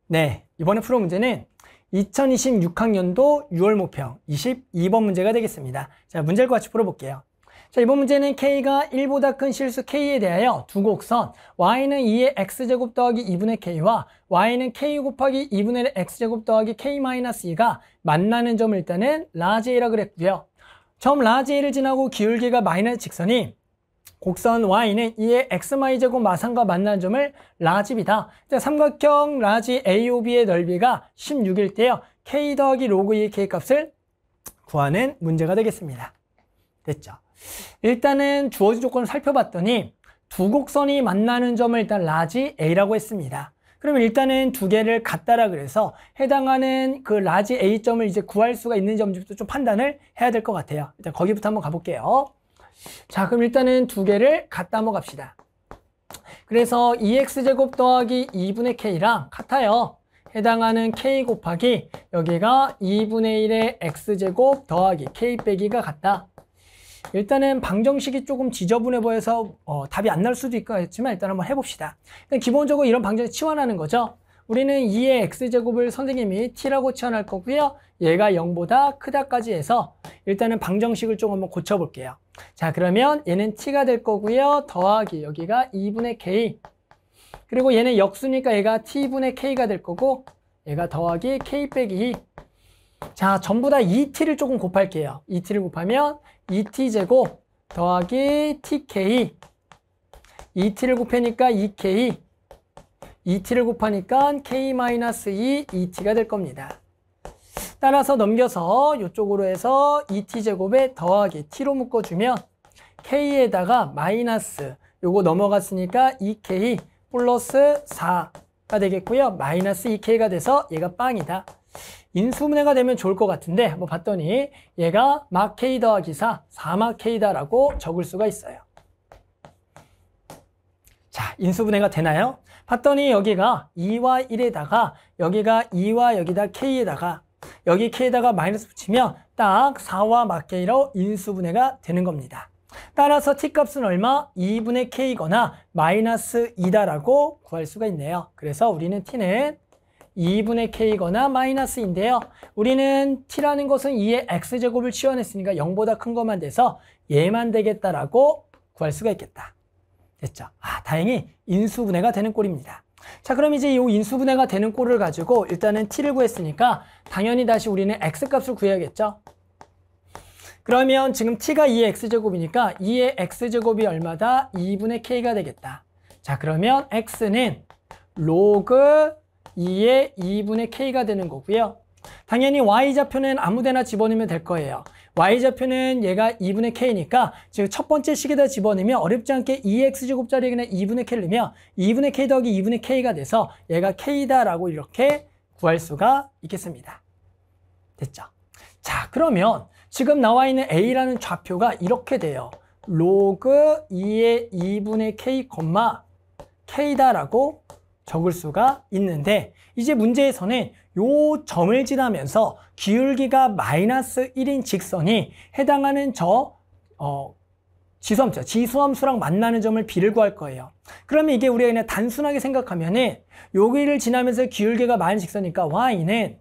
네, 이번에 풀어 문제는 2026학년도 6월 모평 22번 문제가 되겠습니다. 자, 문제를 같이 풀어볼게요. 자, 이번 문제는 K가 1보다 큰 실수 K에 대하여 두 곡선 Y는 2의 X제곱 더하기 2분의 K와 Y는 K 곱하기 2분의 X제곱 더하기 K-2가 만나는 점을 일단은 라지 A라 그랬고요. 점 라지 A를 지나고 기울기가 마이너스 직선이 곡선 Y는 2의 XY제곱 마상과 만나는 점을 라지 B다. 자, 삼각형 라지 AOB의 넓이가 16일 때요. K 더하기 로그 2의 K 값을 구하는 문제가 되겠습니다. 됐죠? 일단은 주어진 조건을 살펴봤더니 두 곡선이 만나는 점을 일단 라지 A라고 했습니다. 그러면 일단은 두 개를 같다라 그래서 해당하는 그 라지 A점을 이제 구할 수가 있는 점부터 좀 판단을 해야 될 것 같아요. 일단 거기부터 한번 가볼게요. 자, 그럼 일단은 두 개를 갖다 한번 갑시다. 그래서 2x제곱 더하기 2분의 k랑 같아요. 해당하는 k 곱하기 여기가 2분의 1의 x제곱 더하기 k 빼기가 같다. 일단은 방정식이 조금 지저분해 보여서 답이 안 나올 수도 있겠지만 일단 한번 해봅시다. 일단 기본적으로 이런 방정식 치환하는 거죠. 우리는 2의 x제곱을 선생님이 t라고 치환할 거고요. 얘가 0보다 크다까지 해서 일단은 방정식을 조금 한번 고쳐볼게요. 자, 그러면 얘는 t가 될 거고요. 더하기 여기가 2분의 k. 그리고 얘는 역수니까 얘가 t분의 k가 될 거고 얘가 더하기 k 빼기 2. 자, 전부 다 2t를 조금 곱할게요. 2t를 곱하면 2t제곱 더하기 tk. 2t를 곱하니까 2k. 2t를 곱하니까 k-2 2t가 될 겁니다. 따라서 넘겨서 이쪽으로 해서 2t제곱에 더하기 t로 묶어주면 k에다가 마이너스 요거 넘어갔으니까 2k 플러스 4가 되겠고요. 마이너스 2k가 돼서 얘가 빵이다. 인수분해가 되면 좋을 것 같은데 한번 봤더니 얘가 막 k 더하기 4막 k다라고 적을 수가 있어요. 자, 인수분해가 되나요? 봤더니 여기가 2와 1에다가 여기가 2와 여기다 k에다가 여기 k에다가 마이너스 붙이면 딱 4와 막 k로 인수분해가 되는 겁니다. 따라서 t값은 얼마? 2분의 k거나 마이너스 2다라고 구할 수가 있네요. 그래서 우리는 t는 2분의 k거나 마이너스인데요. 우리는 t라는 것은 2의 x제곱을 치환했으니까 0보다 큰 것만 돼서 얘만 되겠다라고 구할 수가 있겠다. 됐죠? 아, 다행히 인수분해가 되는 꼴입니다. 자, 그럼 이제 이 인수분해가 되는 꼴을 가지고 일단은 t를 구했으니까 당연히 다시 우리는 x값을 구해야겠죠? 그러면 지금 t가 2의 x제곱이니까 2의 x제곱이 얼마다? 2분의 k가 되겠다. 자, 그러면 x는 로그 2의 2분의 k가 되는 거고요. 당연히 y좌표는 아무데나 집어넣으면 될 거예요. y좌표는 얘가 2분의 k니까 지금 첫 번째 식에다 집어넣으면 어렵지 않게 2x제곱짜리에 그냥 2분의 k를 넣으면 2분의 k 더하기 2분의 k가 돼서 얘가 k다라고 이렇게 구할 수가 있겠습니다. 됐죠? 자, 그러면 지금 나와 있는 a라는 좌표가 이렇게 돼요. 로그 2의 2분의 k, k다라고 적을 수가 있는데 이제 문제에서는 요 점을 지나면서 기울기가 마이너스 1인 직선이 해당하는 지수함수죠. 지수함수랑 만나는 점을 b를 구할 거예요. 그러면 이게 우리가 그냥 단순하게 생각하면은 여기를 지나면서 기울기가 마이너스 직선이니까 y는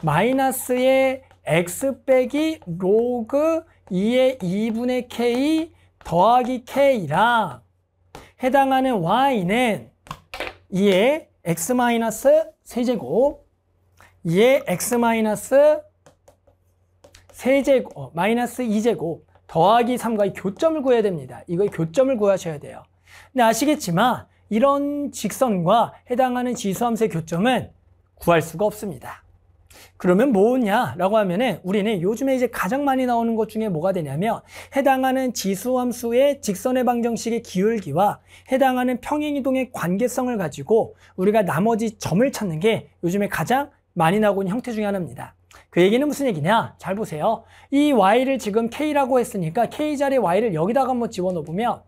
마이너스의 x 빼기 로그 2의 2분의 k 더하기 k랑 해당하는 y는 2의 x 마이너스 세제곱 2의 x 마이너스 세제곱 마이너스 2제곱 더하기 3과의 교점을 구해야 됩니다. 이거의 교점을 구하셔야 돼요. 근데 아시겠지만 이런 직선과 해당하는 지수함수의 교점은 구할 수가 없습니다. 그러면 뭐냐라고 하면은 우리는 요즘에 이제 가장 많이 나오는 것 중에 뭐가 되냐면 해당하는 지수함수의 직선의 방정식의 기울기와 해당하는 평행이동의 관계성을 가지고 우리가 나머지 점을 찾는 게 요즘에 가장 많이 나오고 있는 형태 중에 하나입니다. 그 얘기는 무슨 얘기냐? 잘 보세요. 이 y를 지금 k라고 했으니까 k 자리에 y를 여기다가 한번 집어넣으면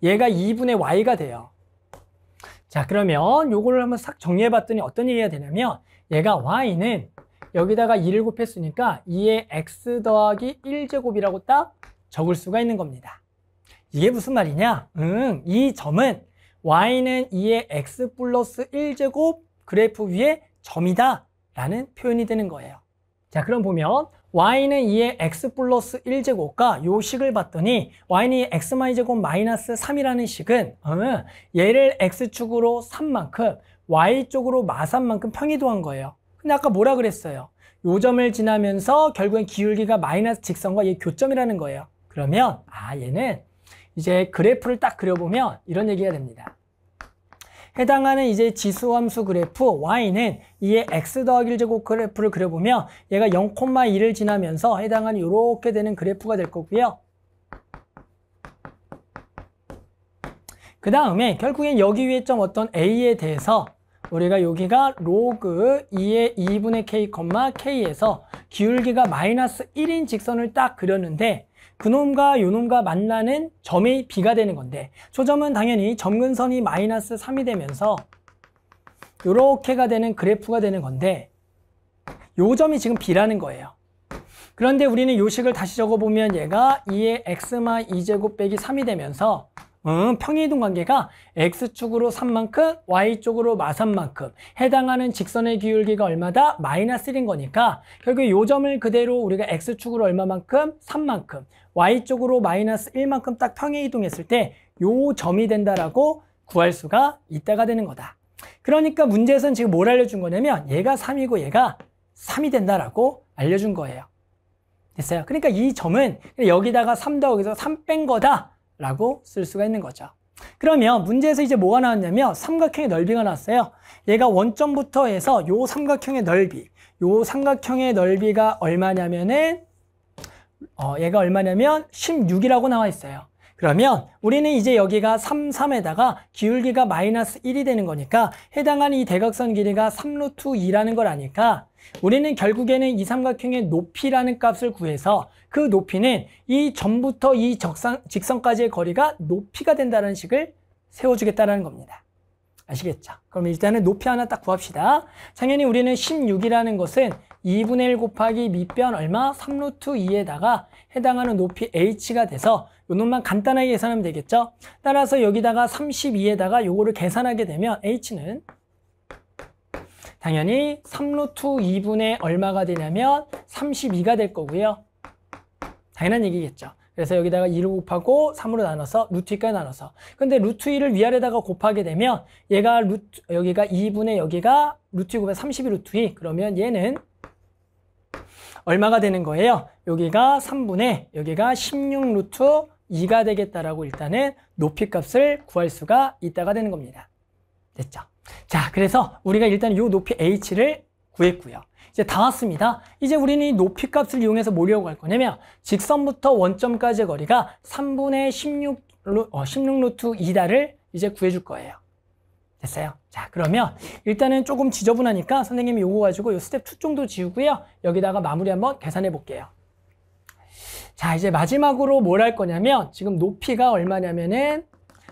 얘가 2분의 y가 돼요. 자, 그러면 요거를 한번 싹 정리해 봤더니 어떤 얘기가 되냐면 얘가 y는 여기다가 2를 곱했으니까 2의 x 더하기 1제곱이라고 딱 적을 수가 있는 겁니다. 이게 무슨 말이냐? 이 점은 y는 2의 x 플러스 1제곱 그래프 위에 점이다 라는 표현이 되는 거예요. 자, 그럼 보면 y는 2의 x 플러스 1제곱과 요 식을 봤더니 y는 xy제곱 마이너스 3이라는 식은 얘를 x축으로 3만큼 y쪽으로 마3만큼 평이동한 거예요. 근데 아까 뭐라 그랬어요? 요 점을 지나면서 결국엔 기울기가 마이너스 직선과 얘 교점이라는 거예요. 그러면 얘는 이제 그래프를 딱 그려보면 이런 얘기가 됩니다. 해당하는 이제 지수함수 그래프 y는 2의 x 더하기 1제곱 그래프를 그려보면 얘가 0,2를 지나면서 해당하는 이렇게 되는 그래프가 될 거고요. 그 다음에 결국엔 여기 위에 점 어떤 a에 대해서 우리가 여기가 로그 2의 2분의 k, k에서 기울기가 마이너스 1인 직선을 딱 그렸는데 그놈과 요놈과 만나는 점이 b가 되는 건데 초점은 당연히 점근선이 마이너스 3이 되면서 요렇게가 되는 그래프가 되는 건데 요 점이 지금 b라는 거예요. 그런데 우리는 요 식을 다시 적어보면 얘가 2의 x마 2제곱 빼기 3이 되면서 평이이동 관계가 x축으로 3만큼 y쪽으로 마3만큼 해당하는 직선의 기울기가 얼마다? 마이너스 1인 거니까 결국 요 점을 그대로 우리가 x축으로 얼마만큼? 3만큼 y쪽으로 마이너스 1만큼 딱 평이이동했을 때 요 점이 된다라고 구할 수가 있다가 되는 거다. 그러니까 문제에서는 지금 뭘 알려준 거냐면 얘가 3이고 얘가 3이 된다라고 알려준 거예요. 됐어요? 그러니까 이 점은 여기다가 3 더하기서 3 뺀 거다 라고 쓸 수가 있는 거죠. 그러면 문제에서 이제 뭐가 나왔냐면 삼각형의 넓이가 나왔어요. 얘가 원점부터 해서 요 삼각형의 넓이, 요 삼각형의 넓이가 얼마냐면은 얘가 얼마냐면 16이라고 나와 있어요. 그러면 우리는 이제 여기가 3, 3에다가 기울기가 마이너스 1이 되는 거니까 해당하는 이 대각선 길이가 3루트 2라는 걸 아니까 우리는 결국에는 이 삼각형의 높이라는 값을 구해서 그 높이는 이 점부터 이 직선까지의 거리가 높이가 된다는 식을 세워주겠다는 겁니다. 아시겠죠? 그럼 일단은 높이 하나 딱 구합시다. 당연히 우리는 16이라는 것은 2분의 1 곱하기 밑변 얼마? 3루트 2에다가 해당하는 높이 h가 돼서 요 놈만 간단하게 계산하면 되겠죠? 따라서 여기다가 32에다가 요거를 계산하게 되면 h는 당연히 3루트 2분의 얼마가 되냐면 32가 될 거고요. 당연한 얘기겠죠. 그래서 여기다가 2를 곱하고 3으로 나눠서 루트 2까지 나눠서. 근데 루트 2를 위아래다가 곱하게 되면 얘가 여기가 2분의 여기가 루트 2 곱해 32 루트 2. 그러면 얘는 얼마가 되는 거예요? 여기가 3분의 여기가 16 루트 2가 되겠다라고 일단은 높이 값을 구할 수가 있다가 되는 겁니다. 됐죠? 자, 그래서 우리가 일단 요 높이 h를 구했고요. 이제 다 왔습니다. 이제 우리는 이 높이 값을 이용해서 뭐려고 할 거냐면 직선부터 원점까지의 거리가 3분의 16 루트 2다를 이제 구해줄 거예요. 됐어요? 자, 그러면 일단은 조금 지저분하니까 선생님이 요거 가지고 요 스텝 2 정도 지우고요. 여기다가 마무리 한번 계산해 볼게요. 자, 이제 마지막으로 뭘 할 거냐면 지금 높이가 얼마냐면은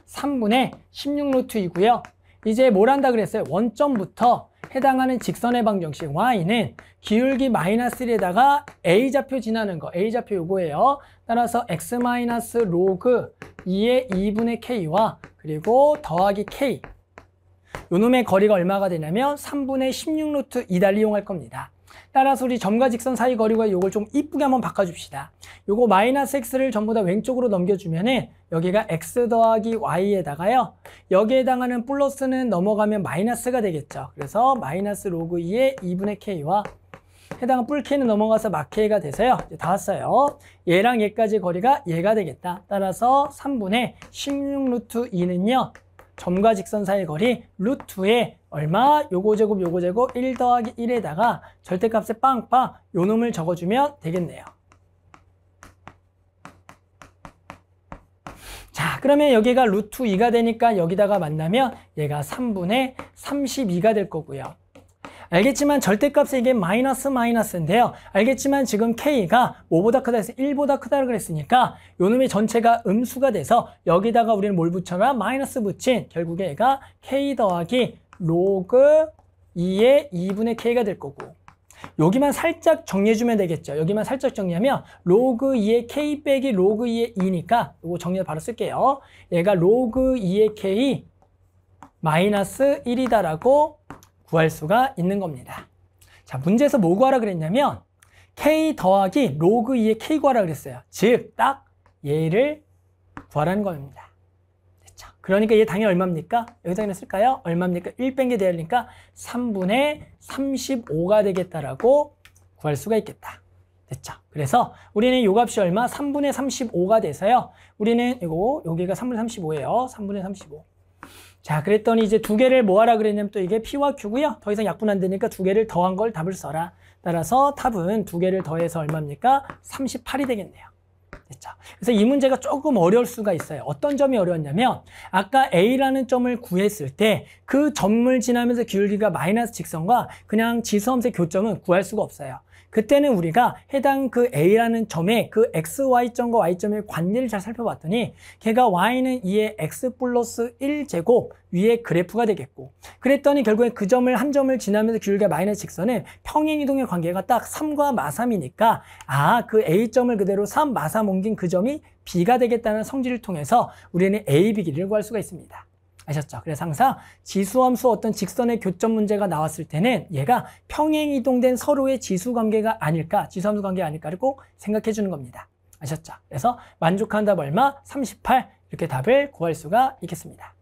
3분의 16 루트 2고요. 이제 뭘 한다 그랬어요? 원점부터 해당하는 직선의 방정식 y는 기울기 마이너스 1에다가 a좌표 지나는 거, a좌표 요거예요. 따라서 x 마이너스 로그 2의 2분의 k와 그리고 더하기 k 요 놈의 거리가 얼마가 되냐면 3분의 16 루트 2를 이용할 겁니다. 따라서 우리 점과 직선 사이 거리가 요걸 좀 이쁘게 한번 바꿔줍시다. 요거 마이너스 x를 전부 다 왼쪽으로 넘겨주면은 여기가 x 더하기 y에다가요. 여기에 해당하는 플러스는 넘어가면 마이너스가 되겠죠. 그래서 마이너스 로그 2의 2분의 k와 해당한 뿔 k는 넘어가서 막 k가 돼서요. 이제 다 왔어요. 얘랑 얘까지 거리가 얘가 되겠다. 따라서 3분의 16 루트 2는요. 점과 직선 사이 거리 루트에 얼마? 요거 제곱 1 더하기 1에다가 절대값에 빵빵 요 놈을 적어주면 되겠네요. 자, 그러면 여기가 루트 2가 되니까 여기다가 만나면 얘가 3분의 32가 될 거고요. 알겠지만 절대값에 이게 마이너스인데요. 알겠지만 지금 k가 뭐보다 크다 해서 1보다 크다고 그랬으니까 요 놈의 전체가 음수가 돼서 여기다가 우리는 뭘 붙여라? 마이너스 붙인 결국에 얘가 k 더하기 로그 2의 2분의 k가 될 거고 여기만 살짝 정리해주면 되겠죠. 여기만 살짝 정리하면 로그 2의 k 빼기 로그 2의 2니까 이거 정리해서 바로 쓸게요. 얘가 로그 2의 k 마이너스 1이다라고 구할 수가 있는 겁니다. 자, 문제에서 뭐 구하라 그랬냐면 k 더하기 로그 2의 k 구하라 그랬어요. 즉, 딱 얘를 구하라는 겁니다. 됐죠? 그러니까 얘 당연히 얼마입니까? 여기다 그냥 쓸까요? 얼마입니까? 1 뺀 게 되니까 3분의 35가 되겠다라고 구할 수가 있겠다. 됐죠? 그래서 우리는 요 값이 얼마? 3분의 35가 돼서요. 우리는 여기가 3분의 35예요. 3분의 35. 자, 그랬더니 이제 두 개를 뭐 하라 그랬냐면 또 이게 P와 Q고요. 더 이상 약분 안 되니까 두 개를 더한 걸 답을 써라. 따라서 답은 두 개를 더해서 얼마입니까? 38이 되겠네요. 됐죠? 그래서 이 문제가 조금 어려울 수가 있어요. 어떤 점이 어려웠냐면 아까 A라는 점을 구했을 때 그 점을 지나면서 기울기가 마이너스 직선과 그냥 지수함수의 교점은 구할 수가 없어요. 그때는 우리가 해당 그 A라는 점의 그 XY점과 Y점의 관계를 잘 살펴봤더니 걔가 Y는 2의 X 플러스 1제곱 위에 그래프가 되겠고 그랬더니 결국에 그 점을 한 점을 지나면서 기울기가 마이너스 직선은 평행이동의 관계가 딱 3과 마3이니까 그 A점을 그대로 3, 마3 옮긴 그 점이 B가 되겠다는 성질을 통해서 우리는 A, B 길이를 구할 수가 있습니다. 아셨죠? 그래서 항상 지수함수 어떤 직선의 교점 문제가 나왔을 때는 얘가 평행이동된 서로의 지수관계가 아닐까, 지수함수 관계가 아닐까를 꼭 생각해 주는 겁니다. 아셨죠? 그래서 만족한 답 얼마? 38 이렇게 답을 구할 수가 있겠습니다.